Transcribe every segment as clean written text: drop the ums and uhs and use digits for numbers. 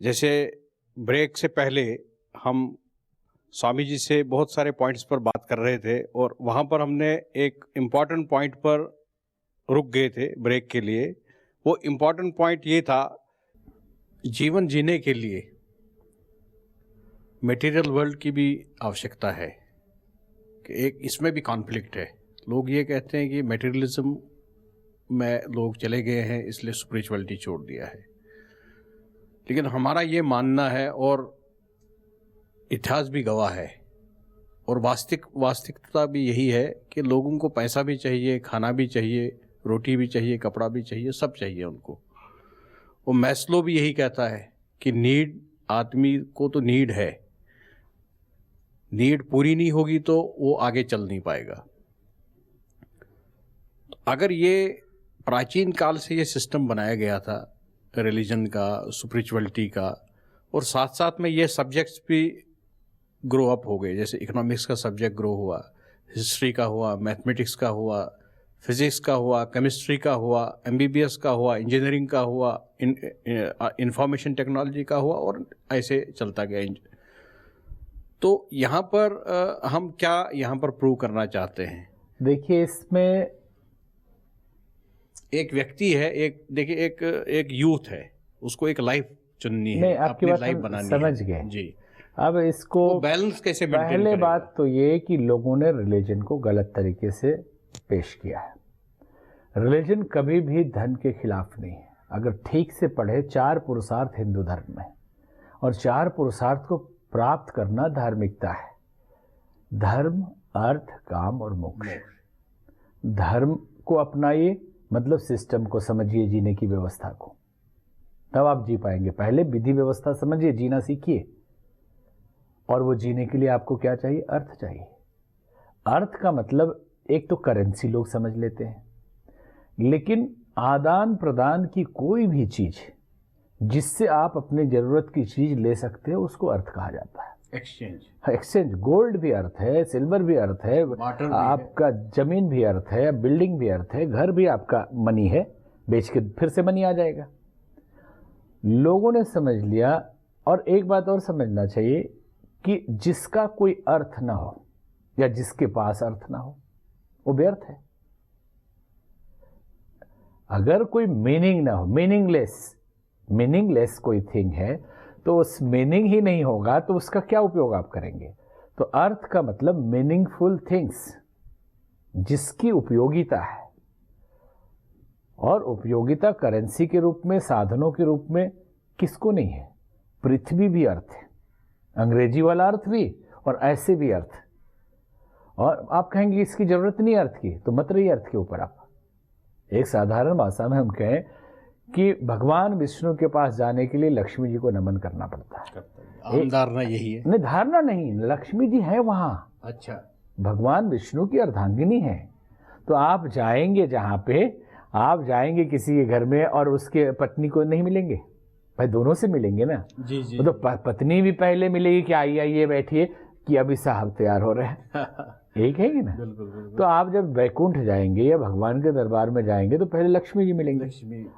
जैसे ब्रेक से पहले हम स्वामी जी से बहुत सारे पॉइंट्स पर बात कर रहे थे और वहाँ पर हमने एक इम्पॉर्टेंट पॉइंट पर रुक गए थे ब्रेक के लिए। वो इम्पॉर्टेंट पॉइंट ये था, जीवन जीने के लिए मटेरियल वर्ल्ड की भी आवश्यकता है कि एक इसमें भी कॉन्फ्लिक्ट है। लोग ये कहते हैं कि मटेरियलिज्म में लोग चले गए हैं इसलिए स्पिरिचुअलिटी छोड़ दिया है, लेकिन हमारा ये मानना है और इतिहास भी गवाह है और वास्तविकता भी यही है कि लोगों को पैसा भी चाहिए, खाना भी चाहिए, रोटी भी चाहिए, कपड़ा भी चाहिए, सब चाहिए उनको। वो मैस्लो भी यही कहता है कि नीड, आदमी को तो नीड है, नीड पूरी नहीं होगी तो वो आगे चल नहीं पाएगा। अगर ये प्राचीन काल से ये सिस्टम बनाया गया था रिलीजन का, स्पिरिचुअलिटी का, और साथ साथ में ये सब्जेक्ट्स भी ग्रो अप हो गए, जैसे इकोनॉमिक्स का सब्जेक्ट ग्रो हुआ, हिस्ट्री का हुआ, मैथमेटिक्स का हुआ, फिजिक्स का हुआ, केमिस्ट्री का हुआ, एमबीबीएस का हुआ, इंजीनियरिंग का हुआ, इंफॉर्मेशन टेक्नोलॉजी का हुआ, और ऐसे चलता गया। तो यहाँ पर हम क्या यहाँ पर प्रूव करना चाहते हैं? देखिए, इसमें एक व्यक्ति है, एक यूथ है, उसको एक लाइफ चुननी है, आपकी अपनी बात लाइफ बनानी समझ है गए जी। अब इसको बैलेंस कैसे मेंटेन पहले करेगा? बात तो ये कि लोगों ने रिलीजन को गलत तरीके से पेश किया है। रिलीजन कभी भी धन के खिलाफ नहीं है। अगर ठीक से पढ़े, 4 पुरुषार्थ हिंदू धर्म में, और 4 पुरुषार्थ को प्राप्त करना धार्मिकता है। धर्म, अर्थ, काम और मोक्ष। धर्म को अपनाइए, मतलब सिस्टम को समझिए, जीने की व्यवस्था को, तब आप जी पाएंगे। पहले विधि व्यवस्था समझिए, जीना सीखिए, और वो जीने के लिए आपको क्या चाहिए? अर्थ चाहिए। अर्थ का मतलब एक तो करेंसी लोग समझ लेते हैं, लेकिन आदान प्रदान की कोई भी चीज जिससे आप अपनी जरूरत की चीज ले सकते हो उसको अर्थ कहा जाता है। एक्सचेंज। गोल्ड भी अर्थ है, सिल्वर भी अर्थ है, आपका जमीन भी अर्थ है, बिल्डिंग भी अर्थ है, घर भी आपका मनी है, बेच के फिर से मनी आ जाएगा। लोगों ने समझ लिया। और एक बात और समझना चाहिए कि जिसका कोई अर्थ ना हो या जिसके पास अर्थ ना हो वो व्यर्थ है। अगर कोई मीनिंग ना हो, मीनिंगलेस कोई थिंग है, तो उस मीनिंग ही नहीं होगा तो उसका क्या उपयोग आप करेंगे? तो अर्थ का मतलब मीनिंगफुल थिंग्स, जिसकी उपयोगिता है। और उपयोगिता करेंसी के रूप में, साधनों के रूप में किसको नहीं है? पृथ्वी भी अर्थ है, अंग्रेजी वाला अर्थ भी और ऐसे भी अर्थ। और आप कहेंगे इसकी जरूरत नहीं अर्थ की, तो मत रहिए अर्थ के ऊपर आप। एक साधारण भाषा में हम कहें कि भगवान विष्णु के पास जाने के लिए लक्ष्मी जी को नमन करना पड़ता है। आम धारणा यही है। नहीं, धारणा नहीं, लक्ष्मी जी है वहां। अच्छा, भगवान विष्णु की अर्धांगिनी है। तो आप जाएंगे जहां पे, आप जाएंगे किसी के घर में और उसके पत्नी को नहीं मिलेंगे, भाई दोनों से मिलेंगे ना। जी जी। तो पत्नी भी पहले मिलेगी कि आइए बैठिए, कि अभी साहब तैयार हो रहे हैं। एक है कि ना? बिल्कुल। तो आप जब वैकुंठ जाएंगे या भगवान के दरबार में जाएंगे तो पहले लक्ष्मी जी मिलेंगे।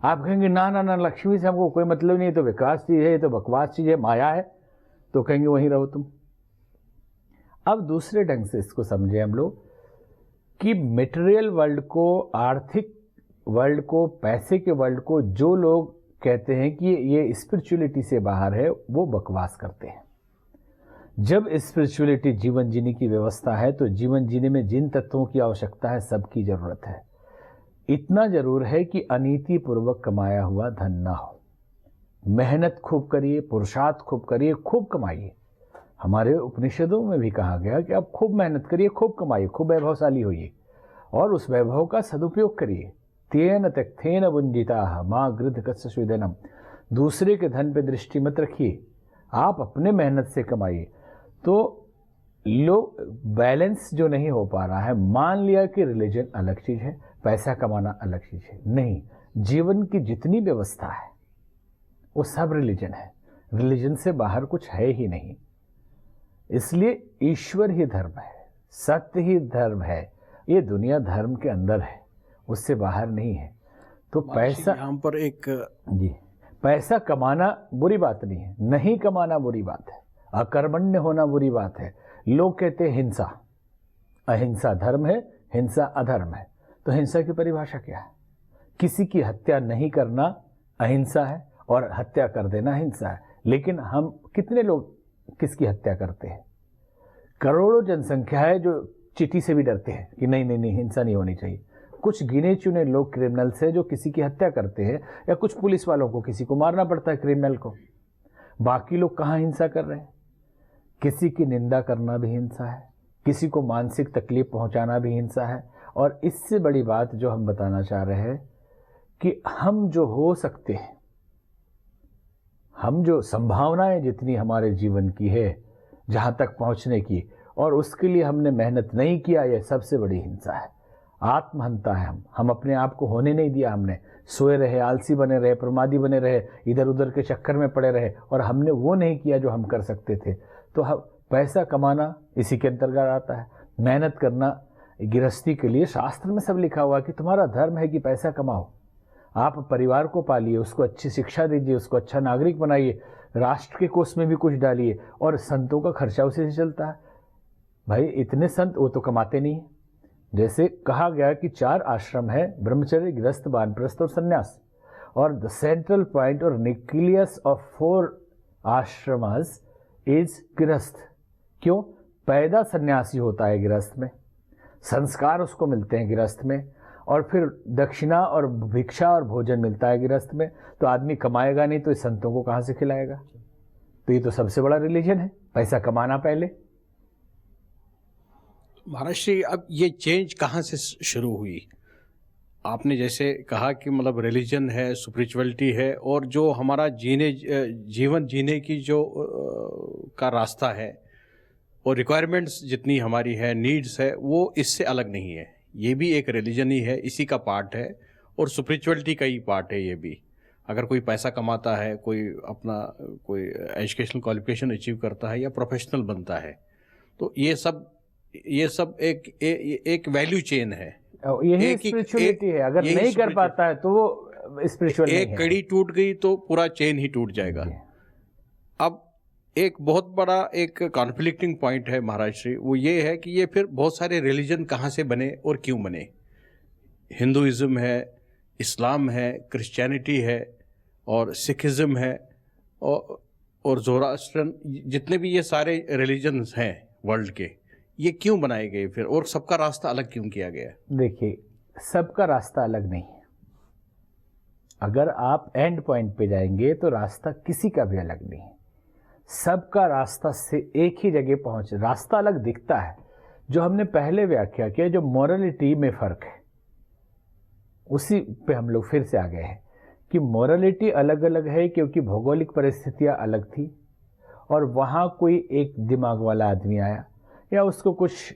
आप कहेंगे ना लक्ष्मी से हमको कोई मतलब नहीं, तो विकास चीज है, ये तो बकवास चीज है, माया है। तो कहेंगे वहीं रहो तुम। अब दूसरे ढंग से इसको समझे हम लोग कि मटेरियल वर्ल्ड को, आर्थिक वर्ल्ड को, पैसे के वर्ल्ड को जो लोग कहते हैं कि ये स्पिरिचुअलिटी से बाहर है, वो बकवास करते हैं। जब स्पिरिचुअलिटी जीवन जीने की व्यवस्था है, तो जीवन जीने में जिन तत्वों की आवश्यकता है सबकी जरूरत है। इतना जरूर है कि अनीति पूर्वक कमाया हुआ धन ना हो। मेहनत खूब करिए, पुरुषार्थ खूब करिए, खूब कमाइए। हमारे उपनिषदों में भी कहा गया कि आप खूब मेहनत करिए, खूब कमाइए, खूब वैभवशाली होइए, और उस वैभव का सदुपयोग करिए। तेन त्यक्तेन वंजिताः मा गृध्र कस्य सुविधनम। दूसरे के धन पे दृष्टि मत रखिए, आप अपने मेहनत से कमाइए। तो लोग बैलेंस जो नहीं हो पा रहा है, मान लिया कि रिलीजन अलग चीज है, पैसा कमाना अलग चीज है। नहीं, जीवन की जितनी व्यवस्था है वो सब रिलीजन है। रिलीजन से बाहर कुछ है ही नहीं। इसलिए ईश्वर ही धर्म है, सत्य ही धर्म है। ये दुनिया धर्म के अंदर है, उससे बाहर नहीं है। तो पैसा, यहाँ पर एक जी, पैसा कमाना बुरी बात नहीं है, नहीं कमाना बुरी बात है, अकर्मण्य होना बुरी बात है। लोग कहते हैं हिंसा, अहिंसा धर्म है, हिंसा अधर्म है। तो हिंसा की परिभाषा क्या है? किसी की हत्या नहीं करना अहिंसा है और हत्या कर देना हिंसा है। लेकिन हम कितने लोग किसकी हत्या करते हैं? करोड़ों जनसंख्या है जो चींटी से भी डरते हैं कि नहीं नहीं नहीं, हिंसा नहीं होनी चाहिए। कुछ गिने चुने लोग क्रिमिनल्स हैं जो किसी की हत्या करते हैं, या कुछ पुलिस वालों को किसी को मारना पड़ता है क्रिमिनल को। बाकी लोग कहाँ हिंसा कर रहे हैं? किसी की निंदा करना भी हिंसा है, किसी को मानसिक तकलीफ पहुंचाना भी हिंसा है। और इससे बड़ी बात जो हम बताना चाह रहे हैं कि हम जो हो सकते हैं, हम जो संभावनाएं जितनी हमारे जीवन की है जहां तक पहुंचने की, और उसके लिए हमने मेहनत नहीं किया, यह सबसे बड़ी हिंसा है। आत्महंता है। हम अपने आप को होने नहीं दिया। हमने सोए रहे, आलसी बने रहे, प्रमादी बने रहे, इधर उधर के चक्कर में पड़े रहे, और हमने वो नहीं किया जो हम कर सकते थे। तो हम पैसा कमाना इसी के अंतर्गत आता है, मेहनत करना गृहस्थी के लिए। शास्त्र में सब लिखा हुआ कि तुम्हारा धर्म है कि पैसा कमाओ, आप परिवार को पालिए, उसको अच्छी शिक्षा दीजिए, उसको अच्छा नागरिक बनाइए, राष्ट्र के कोष में भी कुछ डालिए, और संतों का खर्चा उसी से चलता है। भाई इतने संत वो तो कमाते नहीं। जैसे कहा गया कि 4 आश्रम है, ब्रह्मचर्य, गृहस्थ, वानप्रस्थ और संन्यास, और द सेंट्रल पॉइंट और न्यूक्लियस ऑफ 4 आश्रमास इज गृहस्थ। क्यों? पैदा सन्यासी होता है गृहस्थ में, संस्कार उसको मिलते हैं गृहस्थ में, और फिर दक्षिणा और भिक्षा और भोजन मिलता है गृहस्थ में। तो आदमी कमाएगा नहीं तो इस संतों को कहाँ से खिलाएगा? तो ये तो सबसे बड़ा रिलीजन है, पैसा कमाना पहले। महाराज जी, अब ये चेंज कहाँ से शुरू हुई? आपने जैसे कहा कि मतलब रिलीजन है, स्पिरिचुअलिटी है, और जो हमारा जीवन जीने की जो का रास्ता है और रिक्वायरमेंट्स जितनी हमारी है, नीड्स है, वो इससे अलग नहीं है। ये भी एक रिलीजन ही है, इसी का पार्ट है, और स्पिरिचुअलिटी का ही पार्ट है ये भी। अगर कोई पैसा कमाता है, कोई अपना कोई एजुकेशनल क्वालिफिकेशन अचीव करता है या प्रोफेशनल बनता है, तो ये सब एक वैल्यू चेन है। यही स्पिरिचुअलिटी है। अगर नहीं कर पाता है तो वो स्पिरिचुअल नहीं है। एक कड़ी टूट गई तो पूरा चेन ही टूट जाएगा। अब एक बहुत बड़ा एक कॉन्फ्लिक्टिंग पॉइंट है महाराज श्री, वो ये है कि ये फिर बहुत सारे रिलीजन कहाँ से बने और क्यों बने। हिंदुइज्म है, इस्लाम है, क्रिश्चियनिटी है, और सिखिज्म है, और ज़ोरास्ट्रियन, जितने भी ये सारे रिलीजन्स हैं वर्ल्ड के, ये क्यों बनाए गए फिर, और सबका रास्ता अलग क्यों किया गया? देखिए, सबका रास्ता अलग नहीं है। अगर आप एंड पॉइंट पे जाएंगे तो रास्ता किसी का भी अलग नहीं है। सबका रास्ता से एक ही जगह पहुंच, रास्ता अलग दिखता है। जो हमने पहले व्याख्या किया, जो मोरलिटी में फर्क है, उसी पे हम लोग फिर से आ गए हैं कि मोरलिटी अलग अलग है क्योंकि भौगोलिक परिस्थितियां अलग थी, और वहां कोई एक दिमाग वाला आदमी आया या उसको कुछ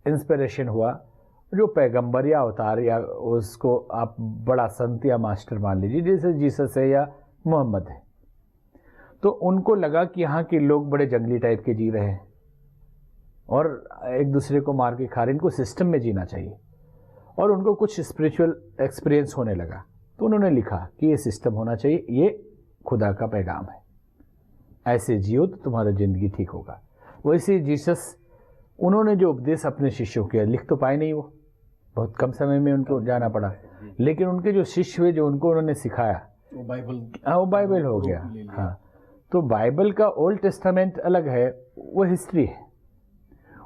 इंस्पिरेशन हुआ, जो पैगंबर या अवतार, या उसको आप बड़ा संत या मास्टर मान लीजिए, जैसे जीसस है या मोहम्मद है, तो उनको लगा कि यहाँ के लोग बड़े जंगली टाइप के जी रहे हैं और एक दूसरे को मार के खा रहे, इनको सिस्टम में जीना चाहिए, और उनको कुछ स्पिरिचुअल एक्सपीरियंस होने लगा। तो उन्होंने लिखा कि ये सिस्टम होना चाहिए, ये खुदा का पैगाम है, ऐसे जियो तो तुम्हारा ज़िंदगी ठीक होगा। वैसे जीसस, उन्होंने जो उपदेश अपने शिष्यों के लिख तो पाए नहीं, वो बहुत कम समय में उनको जाना पड़ा, लेकिन उनके जो शिष्य हुए, जो उनको उन्होंने सिखाया, वो बाइबल हो गया। हाँ, तो बाइबल का ओल्ड टेस्टामेंट अलग है, वो हिस्ट्री है,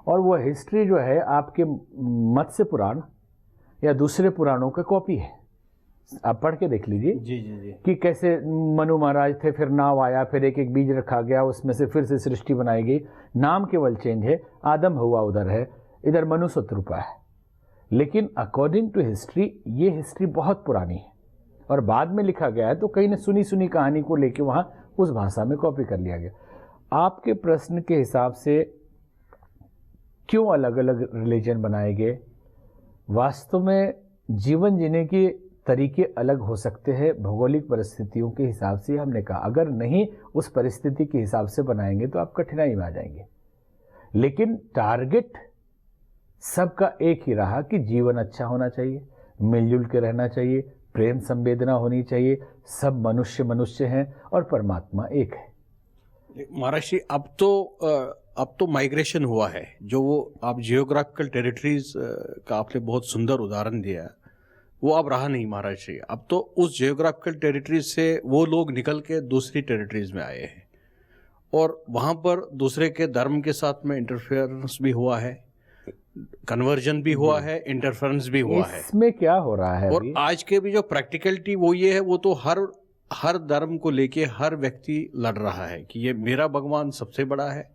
और वो हिस्ट्री जो है आपके मत्स्य पुराण या दूसरे पुराणों का कॉपी है। आप पढ़ के देख लीजिए जी कि कैसे मनु महाराज थे, फिर नाव आया, फिर एक एक बीज रखा गया, उसमें से फिर से सृष्टि बनाई गई। नाम केवल चेंज है, आदम हुआ उधर है, इधर मनु शत्रुपा है, लेकिन अकॉर्डिंग टू हिस्ट्री ये हिस्ट्री बहुत पुरानी है और बाद में लिखा गया है। तो कहीं ने सुनी सुनी कहानी को लेके वहाँ उस भाषा में कॉपी कर लिया गया। आपके प्रश्न के हिसाब से क्यों अलग अलग रिलीजन बनाए गए? वास्तव में जीवन जीने के तरीके अलग हो सकते हैं भौगोलिक परिस्थितियों के हिसाब से। हमने कहा अगर नहीं उस परिस्थिति के हिसाब से बनाएंगे तो आप कठिनाई में आ जाएंगे, लेकिन टारगेट सबका एक ही रहा कि जीवन अच्छा होना चाहिए, मिलजुल के रहना चाहिए, प्रेम संवेदना होनी चाहिए, सब मनुष्य मनुष्य हैं और परमात्मा एक है। महाराज जी, अब तो माइग्रेशन हुआ है, जो वो आप जियोग्राफिकल टेरिटरीज का आपने बहुत सुंदर उदाहरण दिया, वो अब रहा नहीं महाराज जी। अब तो उस जियोग्राफिकल टेरिटरीज से वो लोग निकल के दूसरी टेरिटरीज में आए हैं और वहाँ पर दूसरे के धर्म के साथ में इंटरफेरेंस भी हुआ है, कन्वर्जन भी हुआ है, इंटरफेरेंस भी हुआ है। इसमें क्या हो रहा है और अभी? आज के भी जो प्रैक्टिकलिटी वो ये है, वो तो हर धर्म को लेके हर व्यक्ति लड़ रहा है कि ये मेरा भगवान सबसे बड़ा है,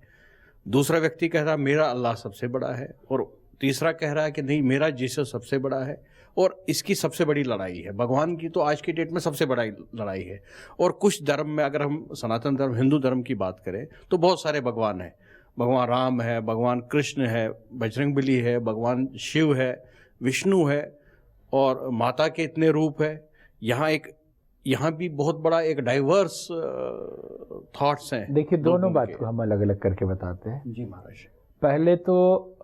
दूसरा व्यक्ति कह रहा है मेरा अल्लाह सबसे बड़ा है, और तीसरा कह रहा है कि नहीं मेरा जीसस सबसे बड़ा है। और इसकी सबसे बड़ी लड़ाई है भगवान की, तो आज की डेट में सबसे बड़ा लड़ाई है। और कुछ धर्म में, अगर हम सनातन धर्म हिंदू धर्म की बात करें, तो बहुत सारे भगवान हैं। भगवान राम है, भगवान कृष्ण है, बजरंगबली है, भगवान शिव है, विष्णु है, और माता के इतने रूप है। यहाँ भी बहुत बड़ा एक डाइवर्स थॉट्स हैं। देखिए, दोनों बात को हम अलग अलग करके बताते हैं। जी महाराज। पहले तो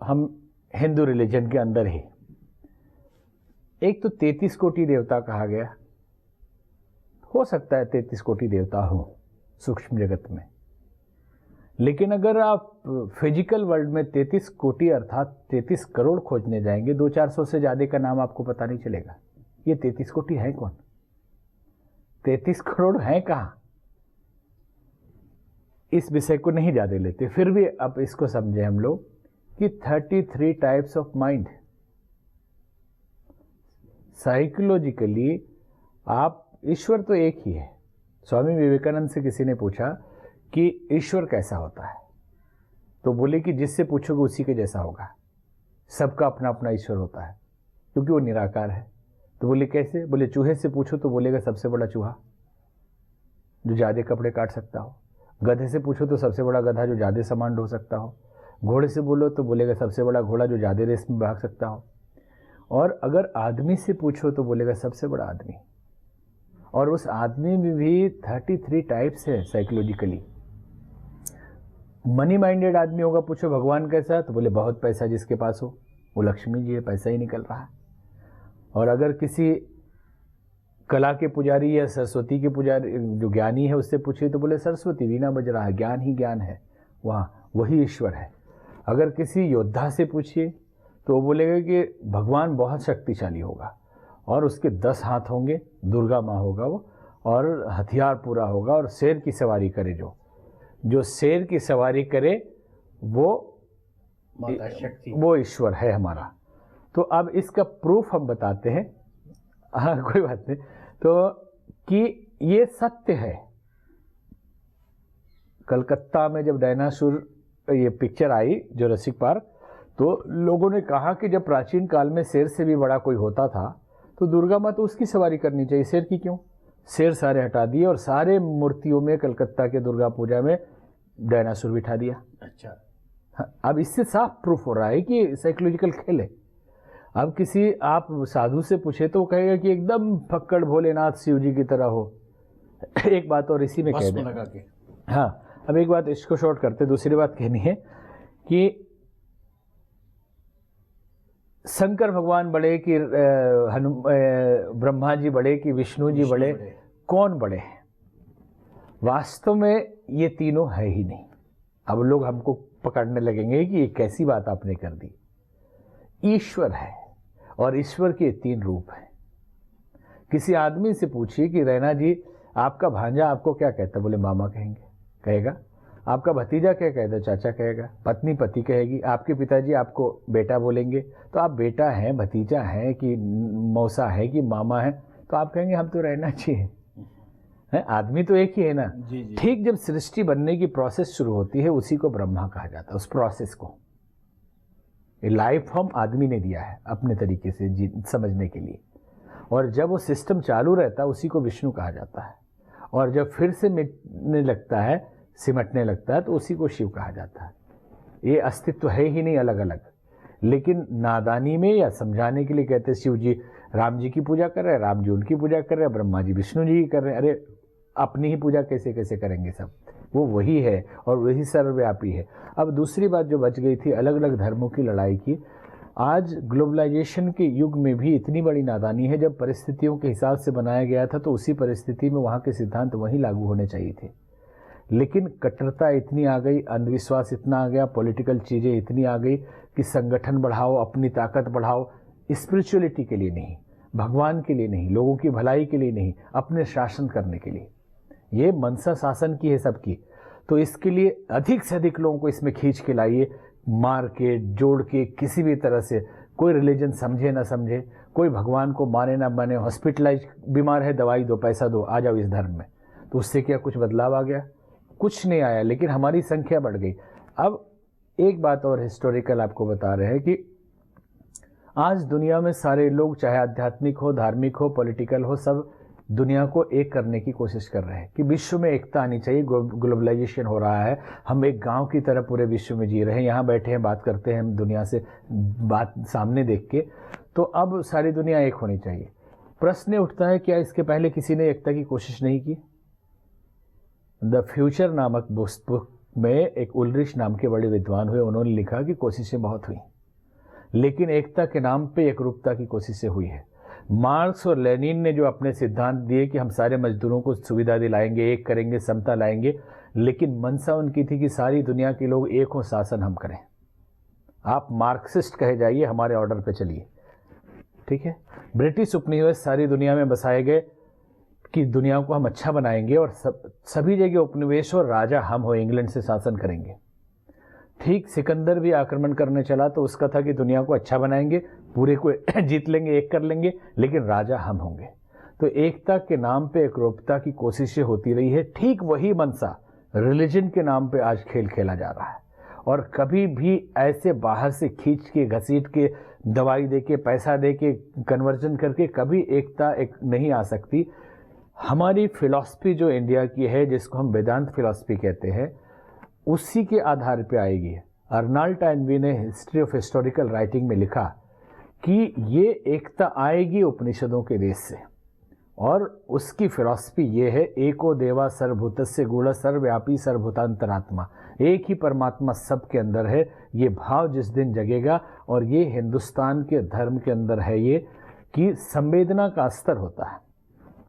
हम हिंदू रिलीजन के अंदर ही, एक तो 33 कोटि देवता कहा गया, हो सकता है 33 कोटि देवता हो सूक्ष्म जगत में, लेकिन अगर आप फिजिकल वर्ल्ड में 33 कोटि अर्थात 33 करोड़ खोजने जाएंगे, 200-400 से ज़्यादा का नाम आपको पता नहीं चलेगा। ये 33 कोटि है कौन? 33 करोड़ हैं कहाँ? इस विषय को नहीं ज़्यादा लेते, फिर भी अब इसको समझे हम लोग कि 33 टाइप्स ऑफ माइंड। साइकोलॉजिकली आप, ईश्वर तो एक ही है। स्वामी विवेकानंद से किसी ने पूछा कि ईश्वर कैसा होता है, तो बोले कि जिससे पूछोगे उसी के जैसा होगा। सबका अपना अपना ईश्वर होता है क्योंकि वो निराकार है। तो बोले कैसे? बोले चूहे से पूछो तो बोलेगा सबसे बड़ा चूहा जो ज़्यादा कपड़े काट सकता हो। गधे से पूछो तो सबसे बड़ा गधा जो ज़्यादा सामान ढो सकता हो। घोड़े से बोलो तो बोलेगा सबसे बड़ा घोड़ा जो ज़्यादा रेस में भाग सकता हो। और अगर आदमी से पूछो तो बोलेगा सबसे बड़ा आदमी। और उस आदमी में भी 33 टाइप्स है साइकोलॉजिकली। मनी माइंडेड आदमी होगा, पूछो भगवान कैसा, तो बोले बहुत पैसा जिसके पास हो, वो लक्ष्मी जी है, पैसा ही निकल रहा है। और अगर किसी कला के पुजारी या सरस्वती के पुजारी जो ज्ञानी है उससे पूछे तो बोले सरस्वती वीणा बज रहा है, ज्ञान ही ज्ञान है, वहाँ वही ईश्वर है। अगर किसी योद्धा से पूछिए तो वो बोलेगा कि भगवान बहुत शक्तिशाली होगा और उसके 10 हाथ होंगे, दुर्गा माँ होगा वो, और हथियार पूरा होगा, और शेर की सवारी करे, जो शेर की सवारी करे वो माता शक्ति, वो ईश्वर है हमारा। तो अब इसका प्रूफ हम बताते हैं। हाँ, कोई बात नहीं। तो कि ये सत्य है। कलकत्ता में जब डायनासोर ये पिक्चर आई जुरासिक पार्क, तो लोगों ने कहा कि जब प्राचीन काल में शेर से भी बड़ा कोई होता था तो दुर्गा माँ तो उसकी सवारी करनी चाहिए, शेर की क्यों? शेर सारे हटा दिए और सारे मूर्तियों में कलकत्ता के दुर्गा पूजा में डायनासोर बिठा दिया। अच्छा। हाँ, अब इससे साफ प्रूफ हो रहा है कि साइकोलॉजिकल खेल है। अब किसी आप साधु से पूछे तो वो कहेगा कि एकदम फक्कड़ भोलेनाथ शिव जी की तरह हो। एक बात और इसी में कह दें, लगा के। हाँ, अब एक बात इसको शॉर्ट करते, दूसरी बात कहनी है कि शंकर भगवान बड़े कि ब्रह्मा जी बड़े कि विष्णु जी बड़े, कौन बड़े हैं? वास्तव में ये तीनों है ही नहीं। अब लोग हमको पकड़ने लगेंगे कि ये कैसी बात आपने कर दी। ईश्वर है और ईश्वर के 3 रूप हैं। किसी आदमी से पूछिए कि रैना जी आपका भांजा आपको क्या कहता है? बोले मामा कहेगा। आपका भतीजा क्या कहता है? चाचा कहेगा। पत्नी पति कहेगी। आपके पिताजी आपको बेटा बोलेंगे। तो आप बेटा हैं, भतीजा हैं कि मौसा है कि मामा है? तो आप कहेंगे हम तो रैना जी हैं। आदमी तो एक ही है ना। ठीक जब सृष्टि बनने की प्रोसेस शुरू होती है उसी को ब्रह्मा कहा जाता है। उस प्रोसेस को लाइफ फॉर्म आदमी ने दिया है अपने तरीके से समझने के लिए, और जब वो सिस्टम चालू रहता है उसी को विष्णु कहा जाता है, और जब फिर से मिटने लगता है, सिमटने लगता है, तो उसी को शिव कहा जाता है। ये अस्तित्व है ही नहीं अलग अलग, लेकिन नादानी में या समझाने के लिए कहते हैं शिव जी राम जी की पूजा कर रहे हैं, राम जी उनकी पूजा कर रहे हैं, ब्रह्मा जी विष्णु जी की कर रहे हैं। अरे अपनी ही पूजा कैसे कैसे करेंगे? सब वो वही है और वही सर्वव्यापी है। अब दूसरी बात जो बच गई थी अलग अलग धर्मों की लड़ाई की, आज ग्लोबलाइजेशन के युग में भी इतनी बड़ी नादानी है, जब परिस्थितियों के हिसाब से बनाया गया था तो उसी परिस्थिति में वहाँ के सिद्धांत वहीं लागू होने चाहिए थे। लेकिन कट्टरता इतनी आ गई, अंधविश्वास इतना आ गया, पॉलिटिकल चीज़ें इतनी आ गई कि संगठन बढ़ाओ, अपनी ताकत बढ़ाओ, स्पिरिचुअलिटी के लिए नहीं, भगवान के लिए नहीं, लोगों की भलाई के लिए नहीं, अपने शासन करने के लिए। ये मनसा शासन की है सबकी। तो इसके लिए अधिक से अधिक लोगों को इसमें खींच के लाइए, मार के, जोड़ के, किसी भी तरह से। कोई रिलीजन समझे ना समझे, कोई भगवान को माने ना माने, हॉस्पिटलाइज बीमार है, दवाई दो, पैसा दो, आ जाओ इस धर्म में। तो उससे क्या कुछ बदलाव आ गया? कुछ नहीं आया, लेकिन हमारी संख्या बढ़ गई। अब एक बात और हिस्टोरिकल आपको बता रहे हैं कि आज दुनिया में सारे लोग, चाहे आध्यात्मिक हो, धार्मिक हो, पॉलिटिकल हो, सब दुनिया को एक करने की कोशिश कर रहे हैं कि विश्व में एकता आनी चाहिए। ग्लोबलाइजेशन हो रहा है, हम एक गांव की तरह पूरे विश्व में जी रहे हैं, यहाँ बैठे हैं, बात करते हैं हम दुनिया से, बात सामने देख के। तो अब सारी दुनिया एक होनी चाहिए। प्रश्न उठता है, क्या इसके पहले किसी ने एकता की कोशिश नहीं की? द फ्यूचर नामक पुस्तक में एक उलरिच नाम के बड़े विद्वान हुए, उन्होंने लिखा कि कोशिशें बहुत हुई, लेकिन एकता के नाम पे एकरूपता की कोशिशें हुई है। मार्क्स और लेनिन ने जो अपने सिद्धांत दिए कि हम सारे मजदूरों को सुविधा दिलाएंगे, एक करेंगे, समता लाएंगे, लेकिन मंशा उनकी थी कि सारी दुनिया के लोग एक हो, शासन हम करें। आप मार्क्सिस्ट कहे जाइए, हमारे ऑर्डर पे चलिए, ठीक है। ब्रिटिश उपनिवेश सारी दुनिया में बसाए गए कि दुनिया को हम अच्छा बनाएंगे और सभी जगह उपनिवेश और राजा हम हो, इंग्लैंड से शासन करेंगे। ठीक सिकंदर भी आक्रमण करने चला तो उसका था कि दुनिया को अच्छा बनाएंगे, पूरे को जीत लेंगे, एक कर लेंगे, लेकिन राजा हम होंगे। तो एकता के नाम पे एकरूपता की कोशिशें होती रही है। ठीक वही मनसा रिलीजन के नाम पे आज खेल खेला जा रहा है। और कभी भी ऐसे बाहर से खींच के, घसीट के, दवाई दे के, पैसा दे के, कन्वर्जन करके कभी एकता नहीं आ सकती। हमारी फिलॉसफी जो इंडिया की है, जिसको हम वेदांत फिलॉसफी कहते हैं, उसी के आधार पे आएगी। अर्नाल्ड टॉइनबी ने हिस्ट्री ऑफ हिस्टोरिकल राइटिंग में लिखा कि ये एकता आएगी उपनिषदों के देश से, और उसकी फिलॉसफी ये है, एको देवा सर्वभूतस्य गूढ़ सर्वव्यापी सर्वभूतांतरात्मा। एक ही परमात्मा सबके अंदर है। ये भाव जिस दिन जगेगा, और ये हिंदुस्तान के धर्म के अंदर है ये, कि संवेदना का स्तर होता है।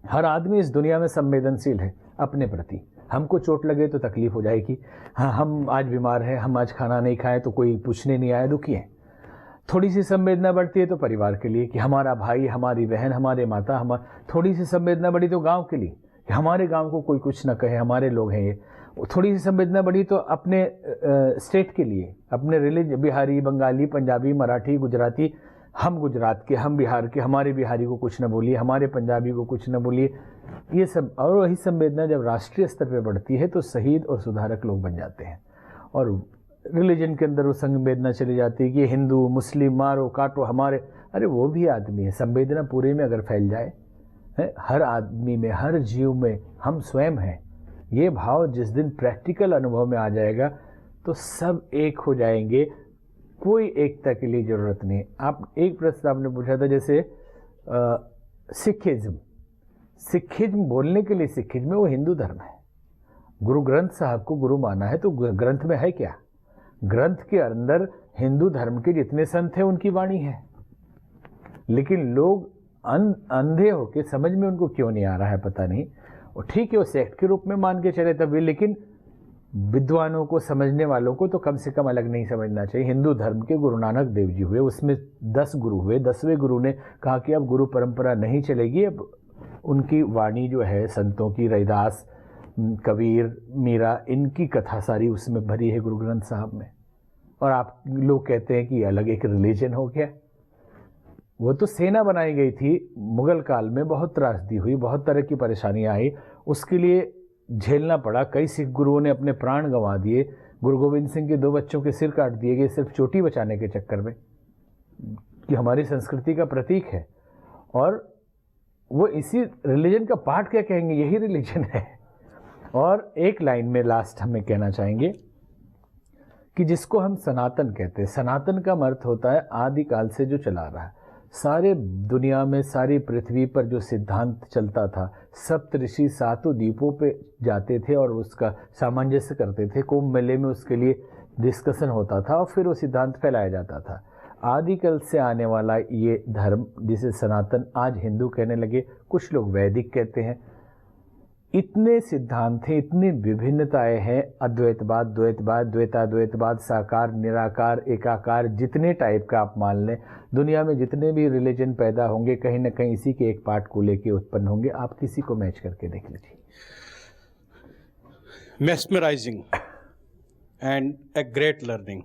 हर आदमी इस दुनिया में संवेदनशील है अपने प्रति। हमको चोट लगे तो तकलीफ हो जाएगी, हाँ हम आज बीमार हैं, हम आज खाना नहीं खाए तो कोई पूछने नहीं आया, दुखी है। थोड़ी सी संवेदना बढ़ती है तो परिवार के लिए कि हमारा भाई, हमारी बहन, हमारे माता, थोड़ी सी संवेदना बढ़ी तो गांव के लिए कि हमारे गांव को कोई कुछ ना कहे, हमारे लोग हैं ये। थोड़ी सी संवेदना बढ़ी तो अपने स्टेट के लिए, अपने रिलीजन, बिहारी, बंगाली, पंजाबी, मराठी, गुजराती, हम गुजरात के, हम बिहार के, हमारे बिहारी को कुछ न बोलिए, हमारे पंजाबी को कुछ न बोलिए, ये सब। और वही संवेदना जब राष्ट्रीय स्तर पे बढ़ती है तो शहीद और सुधारक लोग बन जाते हैं। और रिलीजन के अंदर वो संवेदना चली जाती है कि हिंदू मुस्लिम मारो काटो हमारे, अरे वो भी आदमी है। संवेदना पूरे में अगर फैल जाए, हर आदमी में, हर जीव में हम स्वयं हैं, ये भाव जिस दिन प्रैक्टिकल अनुभव में आ जाएगा तो सब एक हो जाएंगे। कोई एकता के लिए ज़रूरत नहीं। आप एक प्रश्न आपने पूछा था, जैसे सिखिज्म बोलने के लिए, सिखिज्म में वो हिंदू धर्म है। गुरु ग्रंथ साहब को गुरु माना है, तो ग्रंथ में है क्या? ग्रंथ के अंदर हिंदू धर्म के जितने संत हैं उनकी वाणी है, लेकिन लोग अंधे होके, समझ में उनको क्यों नहीं आ रहा है पता नहीं। और ठीक है, वो सेक्ट के रूप में मान के चले तभी, लेकिन विद्वानों को, समझने वालों को तो कम से कम अलग नहीं समझना चाहिए। हिंदू धर्म के गुरु नानक देव जी हुए, उसमें 10 गुरु हुए। 10वें गुरु ने कहा कि अब गुरु परंपरा नहीं चलेगी, अब उनकी वाणी जो है संतों की, रैदास, कबीर, मीरा, इनकी कथा सारी उसमें भरी है गुरु ग्रंथ साहब में। और आप लोग कहते हैं कि अलग एक रिलीजन हो गया। वो तो सेना बनाई गई थी, मुगल काल में बहुत त्रासदी हुई, बहुत तरह की परेशानियाँ आई, उसके लिए झेलना पड़ा। कई सिख गुरुओं ने अपने प्राण गंवा दिए। गुरु गोविंद सिंह के 2 बच्चों के सिर काट दिए गए सिर्फ चोटी बचाने के चक्कर में, कि हमारी संस्कृति का प्रतीक है। और वो इसी रिलीजन का पार्ट क्या कहेंगे, यही रिलीजन है। और एक लाइन में लास्ट हमें कहना चाहेंगे कि जिसको हम सनातन कहते हैं, सनातन का अर्थ होता है आदिकाल से जो चला रहा है। सारे दुनिया में, सारी पृथ्वी पर जो सिद्धांत चलता था, सप्त ऋषि 7 द्वीपों पे जाते थे और उसका सामंजस्य करते थे। कुंभ मेले में उसके लिए डिस्कशन होता था और फिर वो सिद्धांत फैलाया जाता था। आदिकाल से आने वाला ये धर्म जिसे सनातन आज हिंदू कहने लगे, कुछ लोग वैदिक कहते हैं, इतने सिद्धांत हैं, इतनी विभिन्नताएं हैं, अद्वैतवाद, द्वैतवाद, द्वैताद्वैतवाद, साकार, निराकार, एकाकार, जितने टाइप का आप मान लें, दुनिया में जितने भी रिलीजन पैदा होंगे कहीं ना कहीं इसी के एक पार्ट को लेके उत्पन्न होंगे। आप किसी को मैच करके देख लीजिए। Mesmerising and a great learning,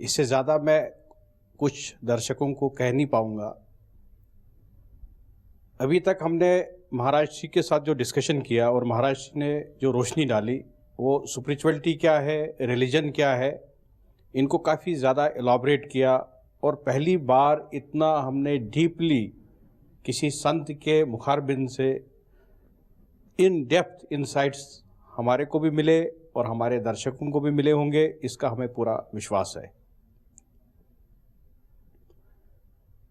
इससे ज़्यादा मैं कुछ दर्शकों को कह नहीं पाऊंगा। अभी तक हमने महाराज जी के साथ जो डिस्कशन किया और महाराज जी ने जो रोशनी डाली, वो स्पिरिचुअलिटी क्या है, रिलीजन क्या है, इनको काफ़ी ज़्यादा एलॉबरेट किया। और पहली बार इतना हमने डीपली किसी संत के मुखारबिंद से इन डेप्थ इनसाइट्स हमारे को भी मिले और हमारे दर्शकों को भी मिले होंगे, इसका हमें पूरा विश्वास है।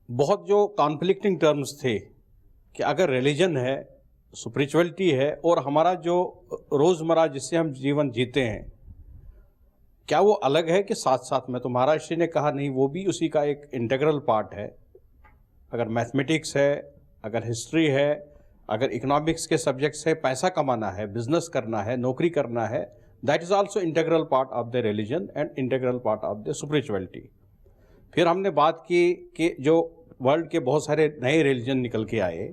बहुत जो कॉन्फ्लिक्टिंग टर्म्स थे कि अगर रिलीजन है, स्पिरिचुअलिटी है और हमारा जो रोज़मर्रा जिससे हम जीवन जीते हैं, क्या वो अलग है कि साथ साथ में? तो महाराज जी ने कहा नहीं, वो भी उसी का एक इंटीग्रल पार्ट है। अगर मैथमेटिक्स है, अगर हिस्ट्री है, अगर इकोनॉमिक्स के सब्जेक्ट्स है, पैसा कमाना है, बिजनेस करना है, नौकरी करना है, that is also integral part of the religion and integral part of the spirituality. फिर हमने बात की कि जो वर्ल्ड के बहुत सारे नए रिलीजन निकल के आए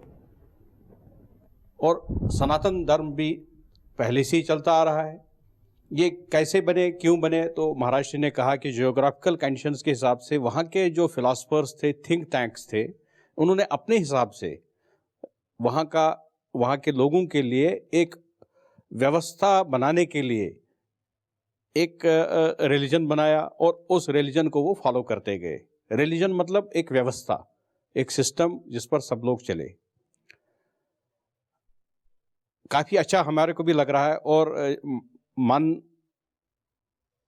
और सनातन धर्म भी पहले से ही चलता आ रहा है। ये कैसे बने, क्यों बने? तो महाराज जी ने कहा कि जियोग्राफिकल कंडीशंस के हिसाब से वहाँ के जो फिलासफर्स थे, थिंक टैंक्स थे, उन्होंने अपने हिसाब से वहाँ के लोगों के लिए एक व्यवस्था बनाने के लिए एक रिलीजन बनाया और उस रिलीजन को वो फॉलो करते गए। रिलीजन मतलब एक व्यवस्था, एक सिस्टम जिस पर सब लोग चले। काफ़ी अच्छा हमारे को भी लग रहा है और मन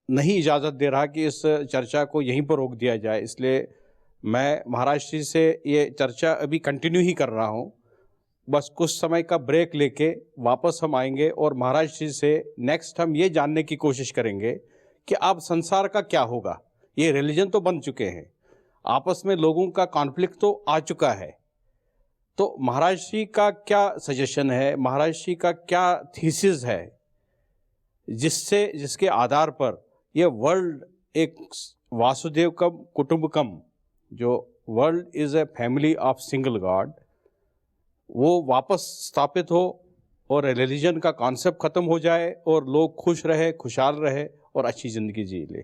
नहीं इजाज़त दे रहा कि इस चर्चा को यहीं पर रोक दिया जाए, इसलिए मैं महाराज जी से ये चर्चा अभी कंटिन्यू ही कर रहा हूँ। बस कुछ समय का ब्रेक लेके वापस हम आएंगे और महाराज जी से नेक्स्ट हम ये जानने की कोशिश करेंगे कि अब संसार का क्या होगा। ये रिलीजन तो बन चुके हैं, आपस में लोगों का कॉन्फ्लिक्ट तो आ चुका है, तो महाराज जी का क्या सजेशन है, महाराज जी का क्या थीसिस है, जिसके आधार पर ये वर्ल्ड एक वासुदेवकम कुटुंबकम, जो world is a family of single God, वो वापस स्थापित हो और रिलीजन का कॉन्सेप्ट ख़त्म हो जाए और लोग खुश रहे, खुशहाल रहे और अच्छी ज़िंदगी जी ले।